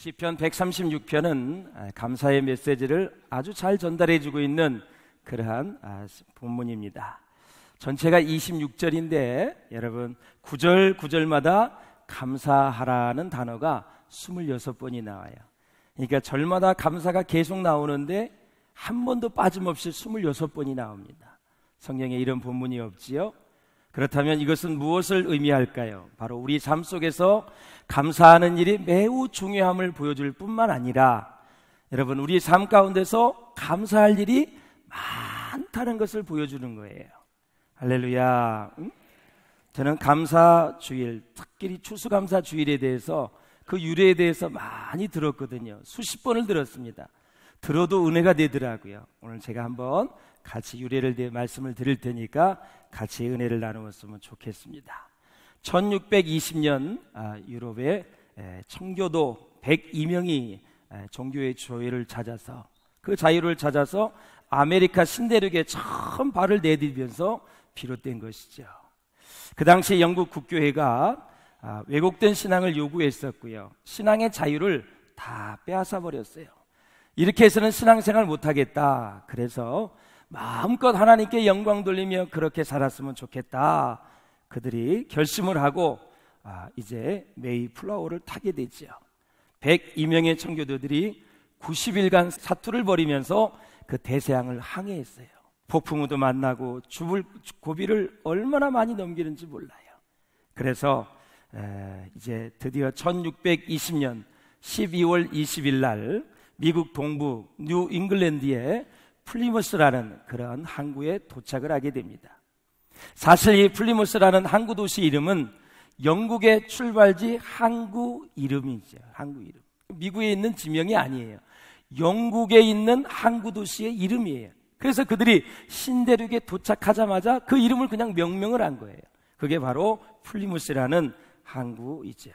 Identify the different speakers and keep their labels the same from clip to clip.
Speaker 1: 시편 136편은 감사의 메시지를 아주 잘 전달해주고 있는 그러한 본문입니다. 전체가 26절인데 여러분 9절 9절마다 감사하라는 단어가 26번이 나와요. 그러니까 절마다 감사가 계속 나오는데 한 번도 빠짐없이 26번이 나옵니다. 성경에 이런 본문이 없지요? 그렇다면 이것은 무엇을 의미할까요? 바로 우리 삶 속에서 감사하는 일이 매우 중요함을 보여줄 뿐만 아니라 여러분 우리 삶 가운데서 감사할 일이 많다는 것을 보여주는 거예요. 할렐루야. 저는 감사주일, 특히 추수감사주일에 대해서 그 유래에 대해서 많이 들었거든요. 수십 번을 들었습니다. 들어도 은혜가 되더라고요. 오늘 제가 한번 같이 유래를 대해 말씀을 드릴 테니까 같이 은혜를 나누었으면 좋겠습니다. 1620년 유럽의 청교도 102명이 종교의 자유를 찾아서 그 자유를 찾아서 아메리카 신대륙에 처음 발을 내디디면서 비롯된 것이죠. 그 당시 영국 국교회가 왜곡된 신앙을 요구했었고요. 신앙의 자유를 다 빼앗아 버렸어요. 이렇게 해서는 신앙생활 못하겠다. 그래서 마음껏 하나님께 영광 돌리며 그렇게 살았으면 좋겠다. 그들이 결심을 하고 이제 메이플라워를 타게 되죠. 102명의 청교도들이 90일간 사투를 벌이면서 그 대서양을 항해했어요. 폭풍우도 만나고 죽을 고비를 얼마나 많이 넘기는지 몰라요. 그래서 이제 드디어 1620년 12월 20일 날 미국 동부 뉴 잉글랜드의 플리머스라는 그런 항구에 도착을 하게 됩니다. 사실 이 플리머스라는 항구 도시 이름은 영국의 출발지 항구 이름이죠. 항구 이름. 미국에 있는 지명이 아니에요. 영국에 있는 항구 도시의 이름이에요. 그래서 그들이 신대륙에 도착하자마자 그 이름을 그냥 명명을 한 거예요. 그게 바로 플리머스라는 항구이죠.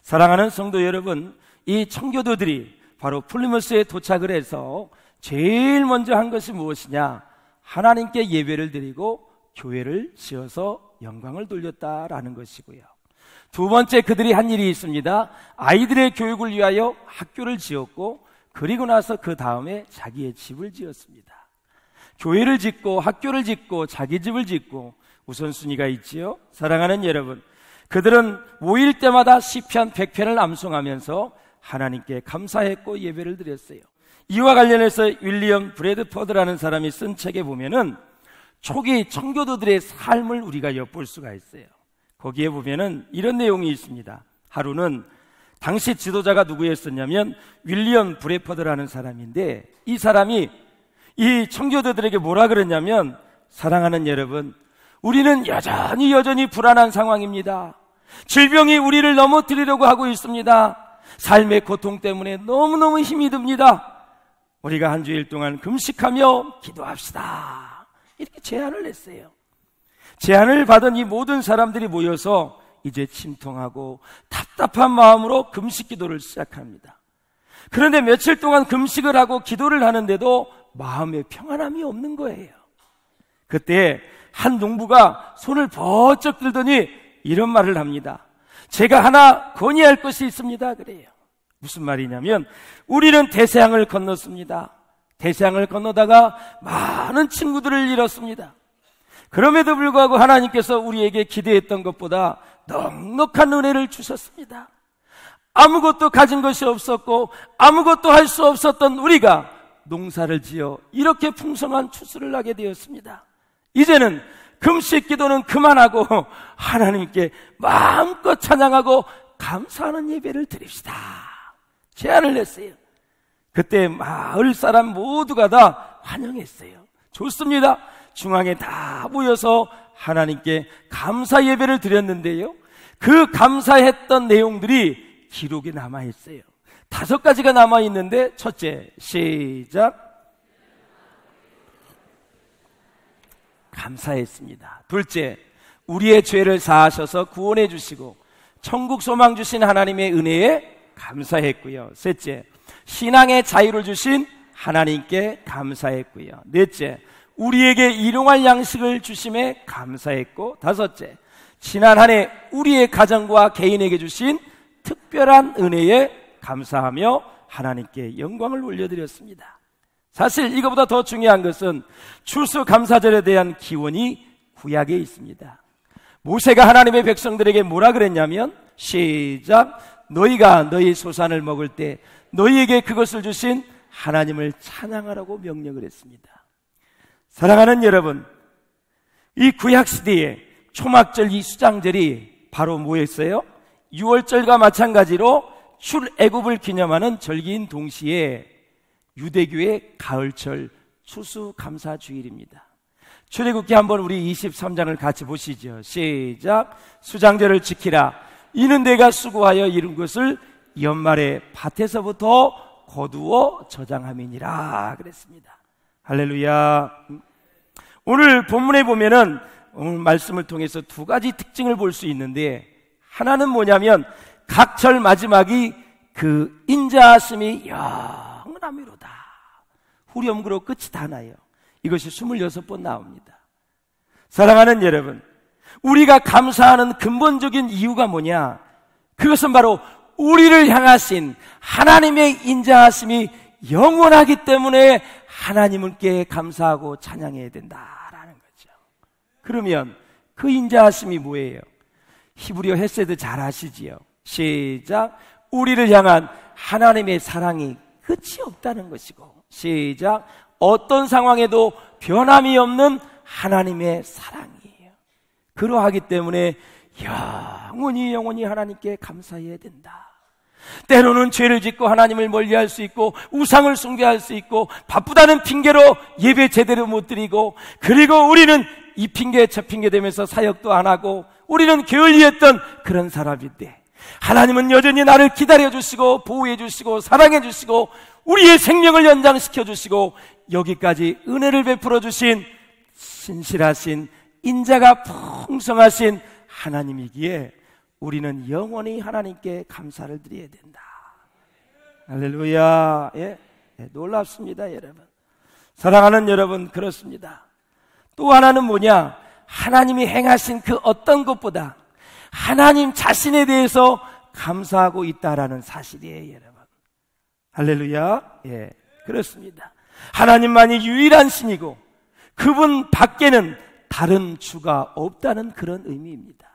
Speaker 1: 사랑하는 성도 여러분, 이 청교도들이 바로 플리머스에 도착을 해서 제일 먼저 한 것이 무엇이냐? 하나님께 예배를 드리고 교회를 지어서 영광을 돌렸다라는 것이고요. 두 번째 그들이 한 일이 있습니다. 아이들의 교육을 위하여 학교를 지었고 그리고 나서 그 다음에 자기의 집을 지었습니다. 교회를 짓고 학교를 짓고 자기 집을 짓고 우선순위가 있지요. 사랑하는 여러분, 그들은 모일 때마다 시편 100편을 암송하면서 하나님께 감사했고 예배를 드렸어요. 이와 관련해서 윌리엄 브래드퍼드라는 사람이 쓴 책에 보면은 초기 청교도들의 삶을 우리가 엿볼 수가 있어요. 거기에 보면은 이런 내용이 있습니다. 하루는 당시 지도자가 누구였었냐면 윌리엄 브래퍼드라는 사람인데 이 사람이 이 청교도들에게 뭐라 그랬냐면 사랑하는 여러분, 우리는 여전히 불안한 상황입니다. 질병이 우리를 넘어뜨리려고 하고 있습니다. 삶의 고통 때문에 너무너무 힘이 듭니다. 우리가 한 주일 동안 금식하며 기도합시다. 이렇게 제안을 했어요. 제안을 받은 이 모든 사람들이 모여서 이제 침통하고 답답한 마음으로 금식 기도를 시작합니다. 그런데 며칠 동안 금식을 하고 기도를 하는데도 마음에 평안함이 없는 거예요. 그때 한 농부가 손을 번쩍 들더니 이런 말을 합니다. 제가 하나 건의할 것이 있습니다. 그래요. 무슨 말이냐면 우리는 대서양을 건넜습니다. 대서양을 건너다가 많은 친구들을 잃었습니다. 그럼에도 불구하고 하나님께서 우리에게 기대했던 것보다 넉넉한 은혜를 주셨습니다. 아무것도 가진 것이 없었고 아무것도 할 수 없었던 우리가 농사를 지어 이렇게 풍성한 추수를 하게 되었습니다. 이제는 금식 기도는 그만하고 하나님께 마음껏 찬양하고 감사하는 예배를 드립시다. 제안을 했어요. 그때 마을 사람 모두가 다 환영했어요. 좋습니다. 중앙에 다 모여서 하나님께 감사 예배를 드렸는데요, 그 감사했던 내용들이 기록에 남아있어요. 5가지가 남아있는데 첫째, 시작. 감사했습니다. 둘째, 우리의 죄를 사하셔서 구원해 주시고 천국 소망 주신 하나님의 은혜에 감사했고요. 셋째, 신앙의 자유를 주신 하나님께 감사했고요. 넷째, 우리에게 일용할 양식을 주심에 감사했고, 다섯째, 지난 한 해 우리의 가정과 개인에게 주신 특별한 은혜에 감사하며 하나님께 영광을 올려드렸습니다. 사실 이거보다 더 중요한 것은 추수감사절에 대한 기원이 구약에 있습니다. 모세가 하나님의 백성들에게 뭐라 그랬냐면, 시작, 너희가 너희 소산을 먹을 때 너희에게 그것을 주신 하나님을 찬양하라고 명령을 했습니다. 사랑하는 여러분, 이 구약시대에 초막절 이 수장절이 바로 뭐였어요? 6월절과 마찬가지로 출애굽을 기념하는 절기인 동시에 유대교의 가을절 추수감사주일입니다. 출애굽기 한번 우리 23장을 같이 보시죠. 시작. 수장절을 지키라. 이는 내가 수고하여 이룬 것을 연말에 밭에서부터 거두어 저장함이니라 그랬습니다. 할렐루야. 오늘 본문에 보면은 오늘 말씀을 통해서 두 가지 특징을 볼 수 있는데, 하나는 뭐냐면 각 절 마지막이 그 인자하심이 영원함이로다. 후렴구로 끝이 다 나요. 이것이 26번 나옵니다. 사랑하는 여러분, 우리가 감사하는 근본적인 이유가 뭐냐? 그것은 바로 우리를 향하신 하나님의 인자하심이 영원하기 때문에 하나님께 감사하고 찬양해야 된다라는 거죠. 그러면 그 인자하심이 뭐예요? 히브리어 헤세드 잘 아시지요? 시작. 우리를 향한 하나님의 사랑이 끝이 없다는 것이고, 시작. 어떤 상황에도 변함이 없는 하나님의 사랑이에요. 그러하기 때문에 영원히 하나님께 감사해야 된다. 때로는 죄를 짓고 하나님을 멀리할 수 있고, 우상을 숭배할 수 있고, 바쁘다는 핑계로 예배 제대로 못 드리고, 그리고 우리는 이 핑계 저 핑계 대면서 사역도 안 하고, 우리는 게을리했던 그런 사람인데, 하나님은 여전히 나를 기다려주시고 보호해주시고 사랑해주시고 우리의 생명을 연장시켜주시고 여기까지 은혜를 베풀어주신 신실하신 인자가 풍성하신 하나님이기에 우리는 영원히 하나님께 감사를 드려야 된다. 할렐루야. 예? 놀랍습니다, 여러분. 사랑하는 여러분, 그렇습니다. 또 하나는 뭐냐? 하나님이 행하신 그 어떤 것보다 하나님 자신에 대해서 감사하고 있다라는 사실이에요, 여러분. 할렐루야. 예, 그렇습니다. 하나님만이 유일한 신이고 그분 밖에는 다른 주가 없다는 그런 의미입니다.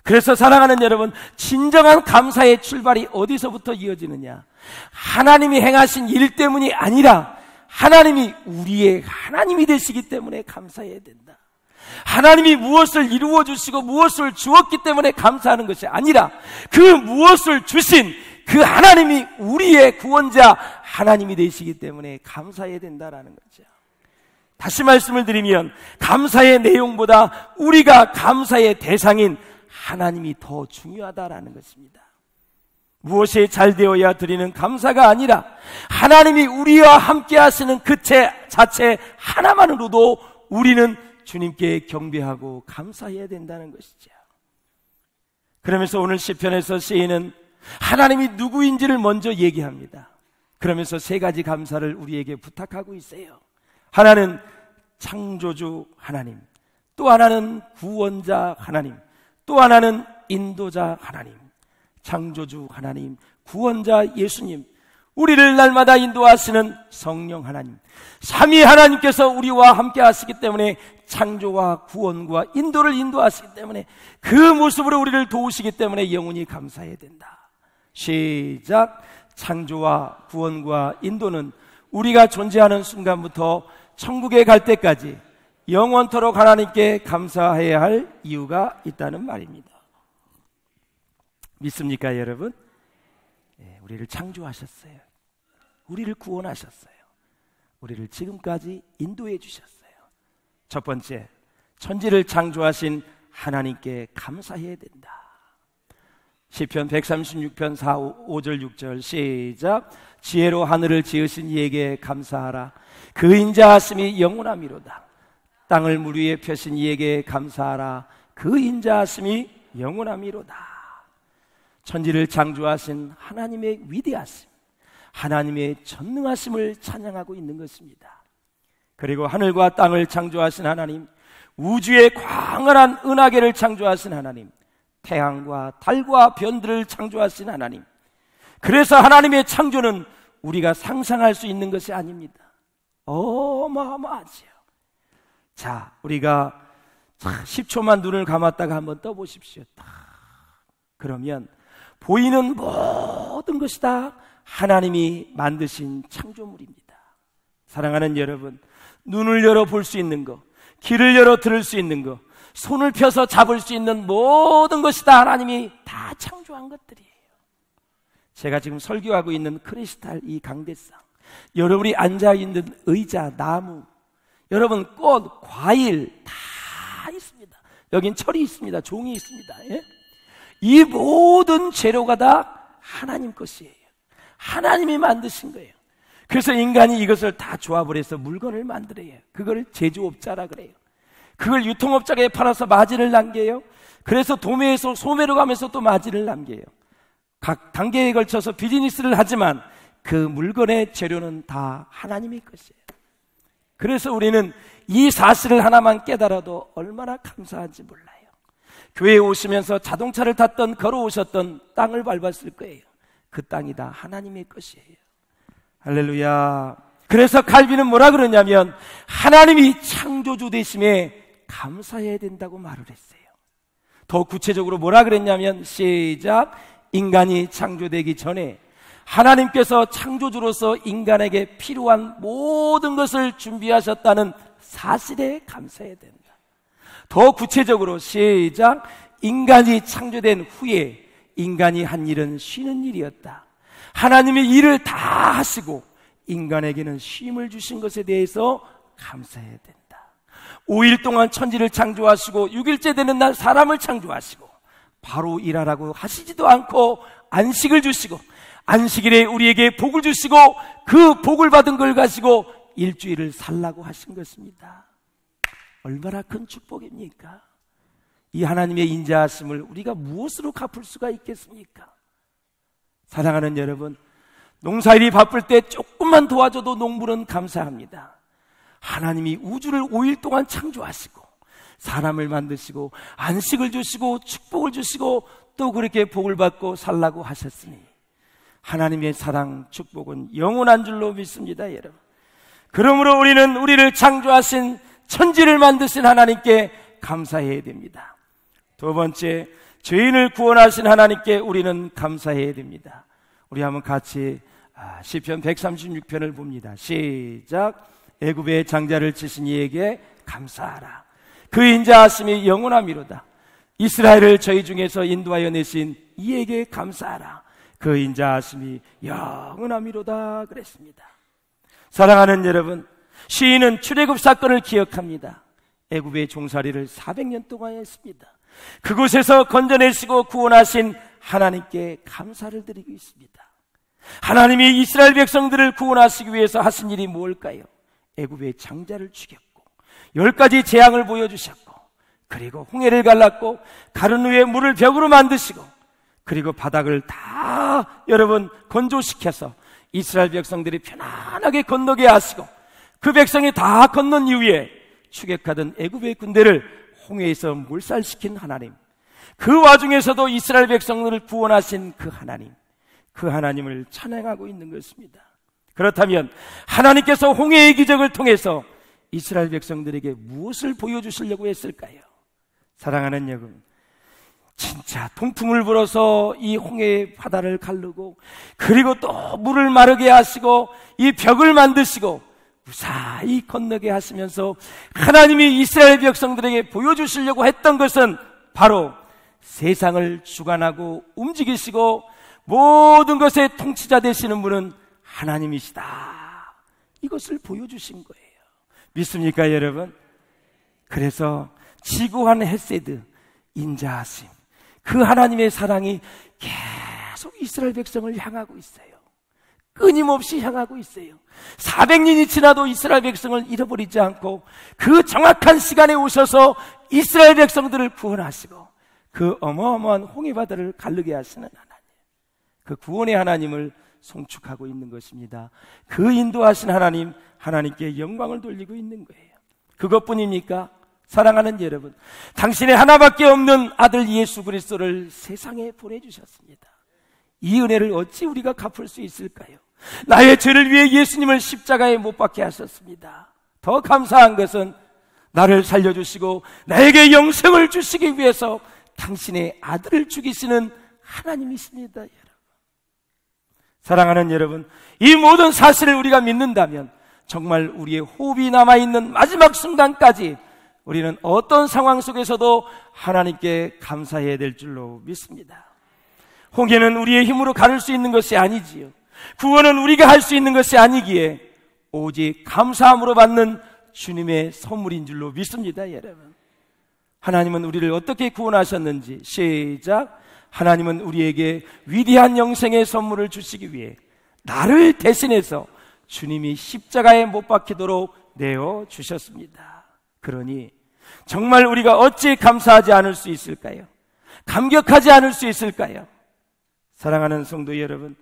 Speaker 1: 그래서 사랑하는 여러분, 진정한 감사의 출발이 어디서부터 이어지느냐? 하나님이 행하신 일 때문이 아니라 하나님이 우리의 하나님이 되시기 때문에 감사해야 된다. 하나님이 무엇을 이루어 주시고 무엇을 주었기 때문에 감사하는 것이 아니라 그 무엇을 주신 그 하나님이 우리의 구원자 하나님이 되시기 때문에 감사해야 된다라는 거죠. 다시 말씀을 드리면 감사의 내용보다 우리가 감사의 대상인 하나님이 더 중요하다라는 것입니다. 무엇이 잘 되어야 드리는 감사가 아니라 하나님이 우리와 함께 하시는 그 자체 하나만으로도 우리는 주님께 경배하고 감사해야 된다는 것이죠. 그러면서 오늘 시편에서 시인은 하나님이 누구인지를 먼저 얘기합니다. 그러면서 세 가지 감사를 우리에게 부탁하고 있어요. 하나는 창조주 하나님, 또 하나는 구원자 하나님, 또 하나는 인도자 하나님. 창조주 하나님, 구원자 예수님, 우리를 날마다 인도하시는 성령 하나님, 삼위 하나님께서 우리와 함께 하시기 때문에 창조와 구원과 인도를 인도하시기 때문에 그 모습으로 우리를 도우시기 때문에 영원히 감사해야 된다. 시작. 창조와 구원과 인도는 우리가 존재하는 순간부터 천국에 갈 때까지 영원토록 하나님께 감사해야 할 이유가 있다는 말입니다. 믿습니까, 여러분? 네, 우리를 창조하셨어요. 우리를 구원하셨어요. 우리를 지금까지 인도해 주셨어요. 첫 번째, 천지를 창조하신 하나님께 감사해야 된다. 시편 136편 4, 5절 6절 시작. 지혜로 하늘을 지으신 이에게 감사하라. 그 인자하심이 영원함이로다. 땅을 물 위에 펴신 이에게 감사하라. 그 인자하심이 영원함이로다. 천지를 창조하신 하나님의 위대하심, 하나님의 전능하심을 찬양하고 있는 것입니다. 그리고 하늘과 땅을 창조하신 하나님, 우주의 광활한 은하계를 창조하신 하나님, 태양과 달과 별들을 창조하신 하나님, 그래서 하나님의 창조는 우리가 상상할 수 있는 것이 아닙니다. 어마어마하지요. 자, 우리가 10초만 눈을 감았다가 한번 떠보십시오. 그러면 보이는 모든 것이 다 하나님이 만드신 창조물입니다. 사랑하는 여러분, 눈을 열어 볼 수 있는 것, 귀를 열어 들을 수 있는 것, 손을 펴서 잡을 수 있는 모든 것이 다 하나님이 다 창조한 것들이에요. 제가 지금 설교하고 있는 크리스탈 이 강대상, 여러분이 앉아있는 의자, 나무, 여러분 꽃, 과일 다 있습니다. 여긴 철이 있습니다. 종이 있습니다. 예? 이 모든 재료가 다 하나님 것이에요. 하나님이 만드신 거예요. 그래서 인간이 이것을 다 조합을 해서 물건을 만들어요. 그걸 제조업자라 그래요. 그걸 유통업자에 팔아서 마진을 남겨요. 그래서 도매에서 소매로 가면서 또 마진을 남겨요. 각 단계에 걸쳐서 비즈니스를 하지만 그 물건의 재료는 다 하나님의 것이에요. 그래서 우리는 이 사실을 하나만 깨달아도 얼마나 감사한지 몰라요. 교회에 오시면서 자동차를 탔던 걸어오셨던 땅을 밟았을 거예요. 그 땅이 다 하나님의 것이에요. 할렐루야. 그래서 칼빈은 뭐라 그러냐면 하나님이 창조주 되심에 감사해야 된다고 말을 했어요. 더 구체적으로 뭐라 그랬냐면 시작. 인간이 창조되기 전에 하나님께서 창조주로서 인간에게 필요한 모든 것을 준비하셨다는 사실에 감사해야 된다. 더 구체적으로 시작. 인간이 창조된 후에 인간이 한 일은 쉬는 일이었다. 하나님이 일을 다 하시고 인간에게는 쉼을 주신 것에 대해서 감사해야 된다. 5일 동안 천지를 창조하시고 6일째 되는 날 사람을 창조하시고 바로 일하라고 하시지도 않고 안식을 주시고 안식일에 우리에게 복을 주시고 그 복을 받은 걸 가지고 일주일을 살라고 하신 것입니다. 얼마나 큰 축복입니까? 이 하나님의 인자하심을 우리가 무엇으로 갚을 수가 있겠습니까? 사랑하는 여러분, 농사일이 바쁠 때 조금만 도와줘도 농부는 감사합니다. 하나님이 우주를 5일 동안 창조하시고 사람을 만드시고 안식을 주시고 축복을 주시고 또 그렇게 복을 받고 살라고 하셨으니 하나님의 사랑, 축복은 영원한 줄로 믿습니다, 여러분. 그러므로 우리는 우리를 창조하신 천지를 만드신 하나님께 감사해야 됩니다. 두 번째, 죄인을 구원하신 하나님께 우리는 감사해야 됩니다. 우리 한번 같이 시편 136편을 봅니다. 시작. 애굽의 장자를 치신 이에게 감사하라. 그 인자하심이 영원함이로다. 이스라엘을 저희 중에서 인도하여 내신 이에게 감사하라. 그 인자하심이 영원함이로다 그랬습니다. 사랑하는 여러분, 시인은 출애굽 사건을 기억합니다. 애굽의 종살이를 400년 동안 했습니다. 그곳에서 건져내시고 구원하신 하나님께 감사를 드리고 있습니다. 하나님이 이스라엘 백성들을 구원하시기 위해서 하신 일이 뭘까요? 애굽의 장자를 죽였고 10가지 재앙을 보여주셨고 그리고 홍해를 갈랐고 가른 후에 물을 벽으로 만드시고 그리고 바닥을 다 여러분 건조시켜서 이스라엘 백성들이 편안하게 건너게 하시고 그 백성이 다 건넌 이후에 추격하던 애굽의 군대를 홍해에서 몰살시킨 하나님, 그 와중에서도 이스라엘 백성들을 구원하신 그 하나님, 그 하나님을 찬양하고 있는 것입니다. 그렇다면 하나님께서 홍해의 기적을 통해서 이스라엘 백성들에게 무엇을 보여주시려고 했을까요? 사랑하는 여러분, 진짜 통풍을 불어서 이 홍해의 바다를 가르고 그리고 또 물을 마르게 하시고 이 벽을 만드시고 무사히 건너게 하시면서 하나님이 이스라엘 백성들에게 보여주시려고 했던 것은 바로 세상을 주관하고 움직이시고 모든 것의 통치자 되시는 분은 하나님이시다. 이것을 보여주신 거예요. 믿습니까, 여러분? 그래서 지구한 헤세드, 인자하심, 그 하나님의 사랑이 계속 이스라엘 백성을 향하고 있어요. 끊임없이 향하고 있어요. 400년이 지나도 이스라엘 백성을 잃어버리지 않고 그 정확한 시간에 오셔서 이스라엘 백성들을 구원하시고 그 어마어마한 홍해바다를 가르게 하시는 하나님, 그 구원의 하나님을 송축하고 있는 것입니다. 그 인도하신 하나님, 하나님께 영광을 돌리고 있는 거예요. 그것뿐입니까? 사랑하는 여러분, 당신의 하나밖에 없는 아들 예수 그리스도를 세상에 보내주셨습니다. 이 은혜를 어찌 우리가 갚을 수 있을까요? 나의 죄를 위해 예수님을 십자가에 못 박게 하셨습니다. 더 감사한 것은 나를 살려주시고 나에게 영생을 주시기 위해서 당신의 아들을 죽이시는 하나님이십니다. 여러분, 사랑하는 여러분, 이 모든 사실을 우리가 믿는다면 정말 우리의 호흡이 남아있는 마지막 순간까지 우리는 어떤 상황 속에서도 하나님께 감사해야 될 줄로 믿습니다. 홍해는 우리의 힘으로 가를 수 있는 것이 아니지요. 구원은 우리가 할 수 있는 것이 아니기에 오직 감사함으로 받는 주님의 선물인 줄로 믿습니다. 여러분, 하나님은 우리를 어떻게 구원하셨는지 시작. 하나님은 우리에게 위대한 영생의 선물을 주시기 위해 나를 대신해서 주님이 십자가에 못 박히도록 내어주셨습니다. 그러니 정말 우리가 어찌 감사하지 않을 수 있을까요? 감격하지 않을 수 있을까요? 사랑하는 성도 여러분,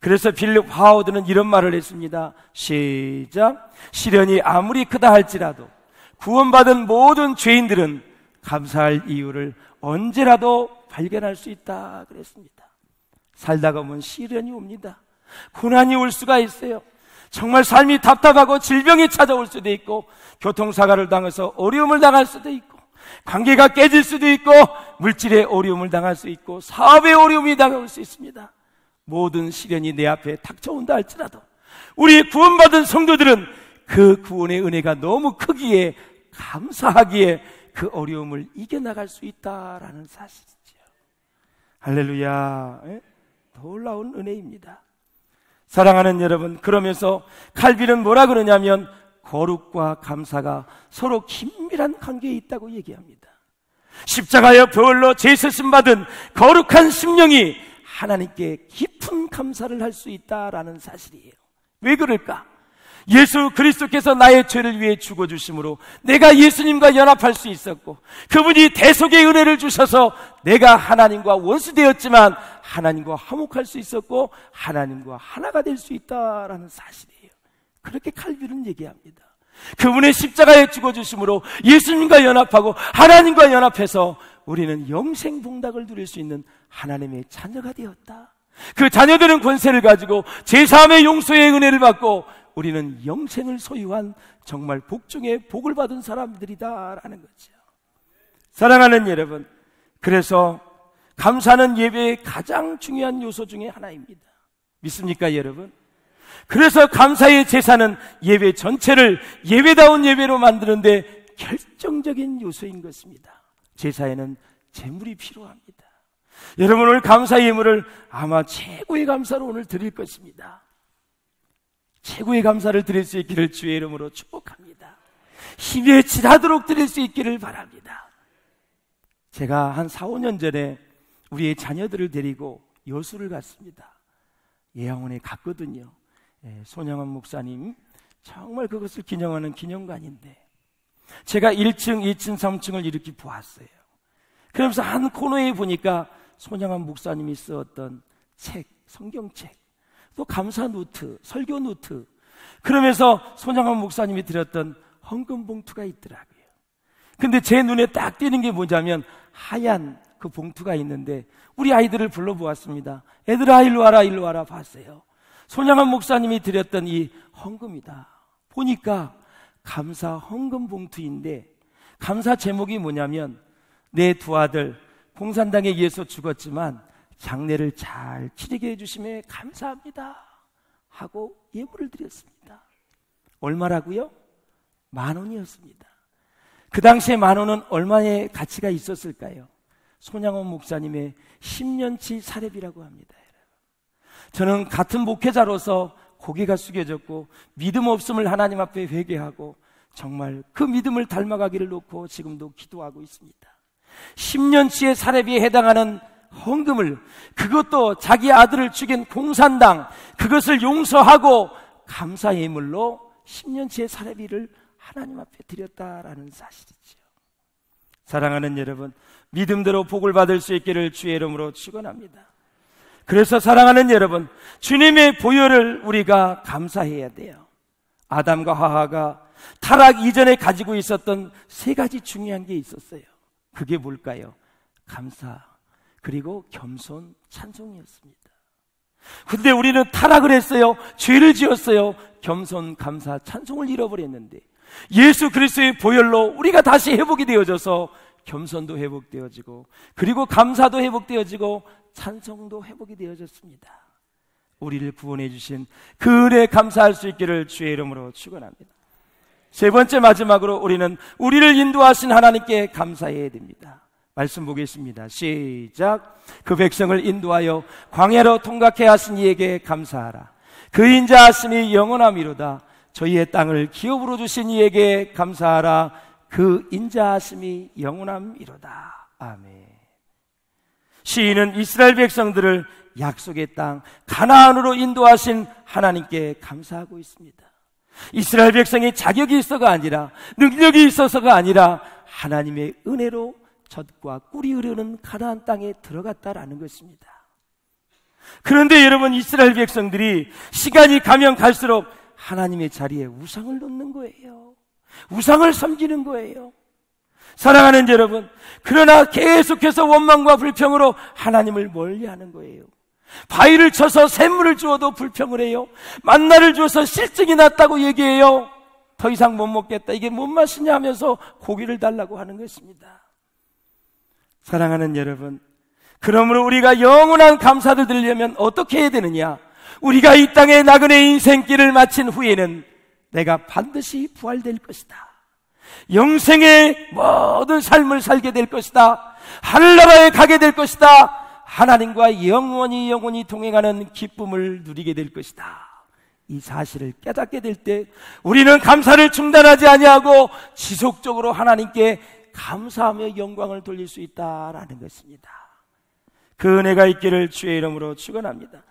Speaker 1: 그래서 빌립 하워드는 이런 말을 했습니다. 시작. 시련이 아무리 크다 할지라도 구원받은 모든 죄인들은 감사할 이유를 언제라도 발견할 수 있다 그랬습니다. 살다가 보면 시련이 옵니다. 고난이 올 수가 있어요. 정말 삶이 답답하고 질병이 찾아올 수도 있고, 교통사고를 당해서 어려움을 당할 수도 있고, 관계가 깨질 수도 있고, 물질의 어려움을 당할 수 있고, 사업의 어려움이 다가올 수 있습니다. 모든 시련이 내 앞에 닥쳐온다 할지라도 우리 구원받은 성도들은 그 구원의 은혜가 너무 크기에, 감사하기에 그 어려움을 이겨나갈 수 있다라는 사실이죠. 할렐루야. 놀라운 은혜입니다. 사랑하는 여러분, 그러면서 칼빈은 뭐라 그러냐면 거룩과 감사가 서로 긴밀한 관계에 있다고 얘기합니다. 십자가의 보혈로 제수심 받은 거룩한 심령이 하나님께 깊은 감사를 할 수 있다라는 사실이에요. 왜 그럴까? 예수 그리스도께서 나의 죄를 위해 죽어주심으로 내가 예수님과 연합할 수 있었고, 그분이 대속의 은혜를 주셔서 내가 하나님과 원수되었지만 하나님과 화목할 수 있었고 하나님과 하나가 될 수 있다라는 사실이에요. 그렇게 칼빈은 얘기합니다. 그분의 십자가에 죽어주심으로 예수님과 연합하고 하나님과 연합해서 우리는 영생 복락을 누릴 수 있는 하나님의 자녀가 되었다. 그 자녀들은 권세를 가지고 제3의 용서의 은혜를 받고 우리는 영생을 소유한 정말 복 중에 복을 받은 사람들이다라는 거죠. 사랑하는 여러분, 그래서 감사는 예배의 가장 중요한 요소 중에 하나입니다. 믿습니까 여러분? 그래서 감사의 제사는 예배 전체를 예배다운 예배로 만드는데 결정적인 요소인 것입니다. 제사에는 제물이 필요합니다. 여러분, 오늘 감사 예물을 아마 최고의 감사로 오늘 드릴 것입니다. 최고의 감사를 드릴 수 있기를 주의 이름으로 축복합니다. 힘에 지나도록 드릴 수 있기를 바랍니다. 제가 한 4, 5년 전에 우리의 자녀들을 데리고 여수를 갔습니다. 예양원에 갔거든요. 손양원 목사님, 정말 그것을 기념하는 기념관인데 제가 1층, 2층, 3층을 이렇게 보았어요. 그러면서 한 코너에 보니까 손양원 목사님이 쓰었던 책, 성경책, 또 감사 노트, 설교 노트, 그러면서 손양원 목사님이 드렸던 헌금 봉투가 있더라고요. 근데 제 눈에 딱 띄는 게 뭐냐면 하얀 그 봉투가 있는데 우리 아이들을 불러보았습니다. 애들아 일로 와라, 일로 와라. 봤어요. 손양원 목사님이 드렸던 이 헌금이다. 보니까 감사 헌금 봉투인데 감사 제목이 뭐냐면 내 두 아들 공산당에 의해서 죽었지만 장례를 잘 치르게 해주심에 감사합니다 하고 예물을 드렸습니다. 얼마라고요? 10,000원이었습니다. 그 당시에 10,000원은 얼마의 가치가 있었을까요? 손양원 목사님의 10년치 사례비라고 합니다. 저는 같은 목회자로서 고개가 숙여졌고 믿음 없음을 하나님 앞에 회개하고 정말 그 믿음을 닮아가기를 놓고 지금도 기도하고 있습니다. 10년치의 사례비에 해당하는 헌금을, 그것도 자기 아들을 죽인 공산당, 그것을 용서하고 감사 예물로 10년치의 사례비를 하나님 앞에 드렸다라는 사실이죠. 사랑하는 여러분, 믿음대로 복을 받을 수 있기를 주의 이름으로 축원합니다. 그래서 사랑하는 여러분, 주님의 보혈을 우리가 감사해야 돼요. 아담과 하와가 타락 이전에 가지고 있었던 3가지 중요한 게 있었어요. 그게 뭘까요? 감사, 그리고 겸손, 찬송이었습니다. 근데 우리는 타락을 했어요. 죄를 지었어요. 겸손, 감사, 찬송을 잃어버렸는데 예수 그리스도의 보혈로 우리가 다시 회복이 되어져서 겸손도 회복되어지고, 그리고 감사도 회복되어지고, 찬송도 회복이 되어졌습니다. 우리를 구원해 주신 그 은혜에 감사할 수 있기를 주의 이름으로 축원합니다. 세 번째, 마지막으로 우리는 우리를 인도하신 하나님께 감사해야 됩니다. 말씀 보겠습니다. 시작. 그 백성을 인도하여 광야로 통과케 하신 이에게 감사하라. 그 인자하심이 영원함이로다. 저희의 땅을 기업으로 주신 이에게 감사하라. 그 인자하심이 영원함이로다. 아멘. 시인은 이스라엘 백성들을 약속의 땅 가나안으로 인도하신 하나님께 감사하고 있습니다. 이스라엘 백성이 자격이 있어가 아니라, 능력이 있어서가 아니라 하나님의 은혜로 젖과 꿀이 흐르는 가나안 땅에 들어갔다라는 것입니다. 그런데 여러분, 이스라엘 백성들이 시간이 가면 갈수록 하나님의 자리에 우상을 놓는 거예요. 우상을 섬기는 거예요. 사랑하는 여러분, 그러나 계속해서 원망과 불평으로 하나님을 멀리하는 거예요. 바위를 쳐서 샘물을 주어도 불평을 해요. 만나를 주어서 실증이 났다고 얘기해요. 더 이상 못 먹겠다, 이게 뭔 맛이냐 하면서 고기를 달라고 하는 것입니다. 사랑하는 여러분, 그러므로 우리가 영원한 감사를 드리려면 어떻게 해야 되느냐? 우리가 이 땅에 나그네 인생길을 마친 후에는 내가 반드시 부활될 것이다. 영생의 모든 삶을 살게 될 것이다. 하늘나라에 가게 될 것이다. 하나님과 영원히 동행하는 기쁨을 누리게 될 것이다. 이 사실을 깨닫게 될 때 우리는 감사를 중단하지 아니하고 지속적으로 하나님께 감사하며 영광을 돌릴 수 있다라는 것입니다. 그 은혜가 있기를 주의 이름으로 축원합니다.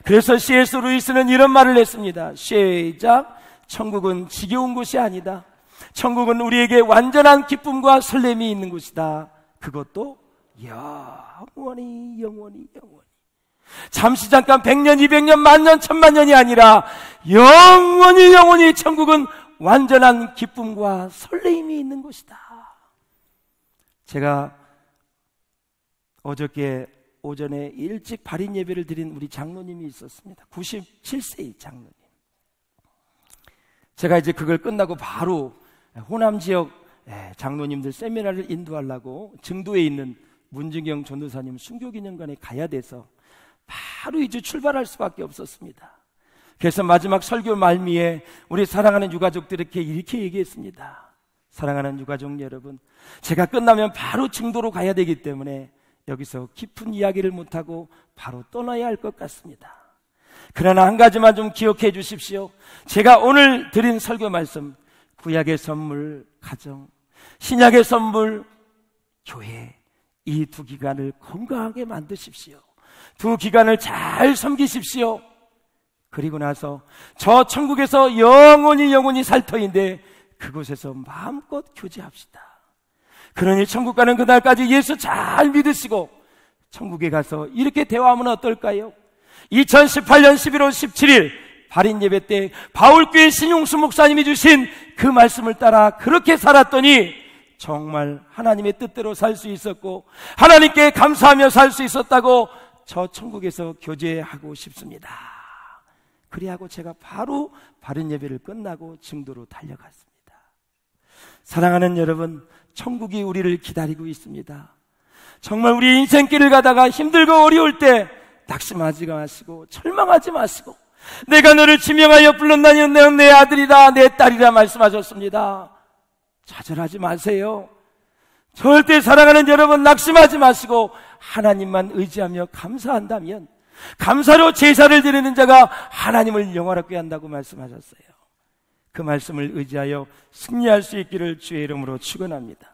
Speaker 1: 그래서 C.S. 루이스는 이런 말을 했습니다. 시작. 천국은 지겨운 곳이 아니다. 천국은 우리에게 완전한 기쁨과 설렘이 있는 곳이다. 그것도 영원히. 잠시 잠깐 100년, 200년, 만년, 천만년이 아니라 영원히 천국은 완전한 기쁨과 설렘이 있는 곳이다. 제가 어저께 오전에 일찍 발인 예배를 드린 우리 장로님이 있었습니다. 97세의 장로님. 제가 이제 그걸 끝나고 바로 호남 지역 장로님들 세미나를 인도하려고 증도에 있는 문진경 전도사님 순교기념관에 가야 돼서 바로 이제 출발할 수밖에 없었습니다. 그래서 마지막 설교 말미에 우리 사랑하는 유가족들에게 이렇게 얘기했습니다. 사랑하는 유가족 여러분, 제가 끝나면 바로 증도로 가야 되기 때문에 여기서 깊은 이야기를 못하고 바로 떠나야 할 것 같습니다. 그러나 한 가지만 좀 기억해 주십시오. 제가 오늘 드린 설교 말씀, 구약의 선물 가정, 신약의 선물 교회, 이 두 기관을 건강하게 만드십시오. 두 기관을 잘 섬기십시오. 그리고 나서 저 천국에서 영원히 살 터인데 그곳에서 마음껏 교제합시다. 그러니 천국 가는 그날까지 예수 잘 믿으시고 천국에 가서 이렇게 대화하면 어떨까요? 2018년 11월 17일 발인 예배 때 바울교회 신용수 목사님이 주신 그 말씀을 따라 그렇게 살았더니 정말 하나님의 뜻대로 살 수 있었고 하나님께 감사하며 살 수 있었다고 저 천국에서 교제하고 싶습니다. 그리하고 제가 바로 발인 예배를 끝나고 증도로 달려갔습니다. 사랑하는 여러분, 천국이 우리를 기다리고 있습니다. 정말 우리 인생길을 가다가 힘들고 어려울 때 낙심하지 마시고 절망하지 마시고 내가 너를 지명하여 불렀나니 너는 내 아들이라 내 딸이라 말씀하셨습니다. 좌절하지 마세요. 절대 사랑하는 여러분, 낙심하지 마시고 하나님만 의지하며 감사한다면 감사로 제사를 드리는 자가 하나님을 영화롭게 한다고 말씀하셨어요. 그 말씀을 의지하여 승리할 수 있기를 주의 이름으로 축원합니다.